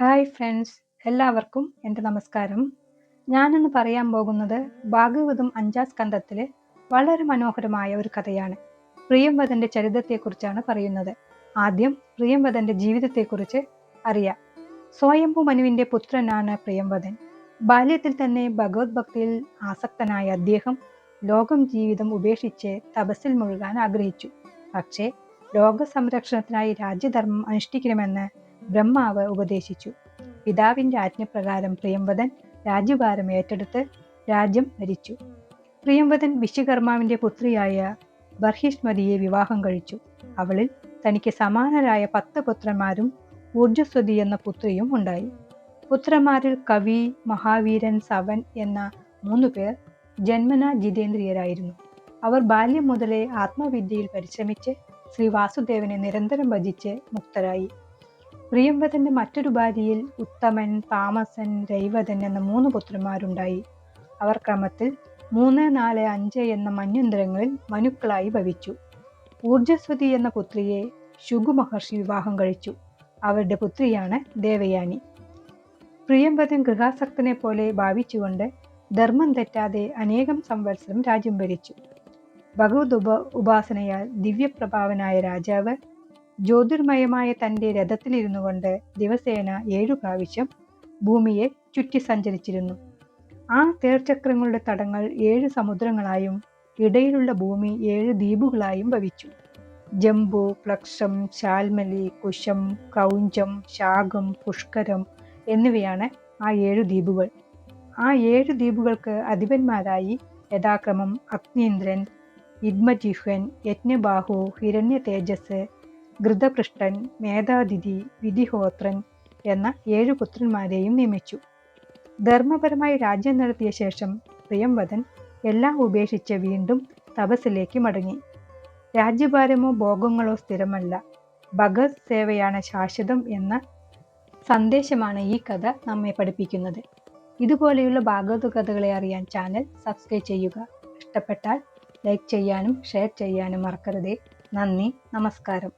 Hi friends, എല്ലാവർക്കും എൻ്റെ നമസ്കാരം. ഞാനിന്ന് പറയാൻ പോകുന്നത് ഭാഗവതം 5-ാം സ്കന്ധത്തിലെ വളരെ മനോഹരമായ ഒരു കഥയാണ്. പ്രിയംവദൻ്റെ ചരിത്രത്തെക്കുറിച്ചാണ് പറയുന്നത്. ആദ്യം പ്രിയംവദൻ്റെ ജീവിതത്തെക്കുറിച്ച് അറിയാം. സ്വയംഭു മനുവിൻ്റെ പുത്രനാണ് പ്രിയംവദൻ. ബാല്യത്തിൽ തന്നെ ഭഗവത് ഭക്തിയിൽ ആസക്തനായ അദ്ദേഹം ജീവിതം ഉപേക്ഷിച്ച് തപസ്സിൽ മുഴുകാൻ ആഗ്രഹിച്ചു. പക്ഷേ ലോക സംരക്ഷണത്തിനായി രാജ്യധർമ്മം അനുഷ്ഠിക്കണമെന്ന് ബ്രഹ്മാവ് ഉപദേശിച്ചു. പിതാവിന്റെ ആജ്ഞപ്രകാരം പ്രിയംവദൻ രാജ്യഭാരം ഏറ്റെടുത്ത് രാജ്യം ഭരിച്ചു. പ്രിയംവദൻ വിശ്വകർമാവിന്റെ പുത്രിയായ ബർഹിഷ്മതിയെ വിവാഹം കഴിച്ചു. അവളിൽ തനിക്ക് സമാനരായ 10 പുത്രന്മാരും ഊർജ്ജസ്വതി എന്ന പുത്രിയും ഉണ്ടായി. പുത്രന്മാരിൽ കവി, മഹാവീരൻ, സവൻ എന്ന 3 പേർ ജന്മന ജിതേന്ദ്രിയരായിരുന്നു. അവർ ബാല്യം മുതലേ ആത്മവിദ്യയിൽ പരിശ്രമിച്ച് ശ്രീ വാസുദേവനെ നിരന്തരം ഭജിച്ച് മുക്തരായി. പ്രിയംവദന്റെ മറ്റൊരു ഭാര്യയിൽ ഉത്തമൻ, താമസൻ, രൈവതൻ എന്ന 3 പുത്രന്മാരുണ്ടായി. അവർ ക്രമത്തിൽ 3, 4, 5 എന്ന മന്വന്തരങ്ങളിൽ മനുക്കളായി ഭവിച്ചു. ഊർജ്ജസ്വതി എന്ന പുത്രിയെ ശുഗു മഹർഷി വിവാഹം കഴിച്ചു. അവരുടെ പുത്രിയാണ് ദേവയാനി. പ്രിയംവദൻ ഗൃഹാസക്തനെ പോലെ ഭാവിച്ചുകൊണ്ട് ധർമ്മം തെറ്റാതെ അനേകം സംവത്സരം രാജ്യം ഭരിച്ചു. ഭഗവത് ഉപാസനയാൽ ദിവ്യപ്രഭാവനായ രാജാവ് ജ്യോതിർമയമായ തൻ്റെ രഥത്തിലിരുന്നു കൊണ്ട് ദിവസേന 7 പ്രാവശ്യം ഭൂമിയെ ചുറ്റി സഞ്ചരിച്ചിരുന്നു. ആ തേർചക്രങ്ങളുടെ തടങ്ങൾ 7 സമുദ്രങ്ങളായും ഇടയിലുള്ള ഭൂമി 7 ദ്വീപുകളായും ഭവിച്ചു. ജംബു, പ്ലക്ഷം, ശാൽമലി, കുശം, ക്രൗഞ്ചം, ശാഖം, പുഷ്കരം എന്നിവയാണ് ആ 7 ദ്വീപുകൾ. ആ 7 ദ്വീപുകൾക്ക് അധിപന്മാരായി യഥാക്രമം അഗ്നീന്ദ്രൻ, യിദ്മജിഹ്വൻ, യജ്ഞബാഹു, ഹിരണ്യ തേജസ്, ഘൃതപൃഷ്ടൻ, മേധാതിഥി, വിധിഹോത്രൻ എന്ന 7 പുത്രന്മാരെയും നിയമിച്ചു. ധർമ്മപരമായി രാജ്യം നടത്തിയ ശേഷം പ്രിയംവദൻ എല്ലാം ഉപേക്ഷിച്ച് വീണ്ടും തപസ്സിലേക്ക് മടങ്ങി. രാജ്യഭാരമോ ഭോഗങ്ങളോ സ്ഥിരമല്ല, ഭഗവത് സേവയാണ് ശാശ്വതം എന്ന സന്ദേശമാണ് ഈ കഥ നമ്മെ പഠിപ്പിക്കുന്നത്. ഇതുപോലെയുള്ള ഭാഗവത കഥകളെ അറിയാൻ ചാനൽ സബ്സ്ക്രൈബ് ചെയ്യുക. ഇഷ്ടപ്പെട്ടാൽ ലൈക്ക് ചെയ്യാനും ഷെയർ ചെയ്യാനും മറക്കരുതേ. നന്ദി, നമസ്കാരം.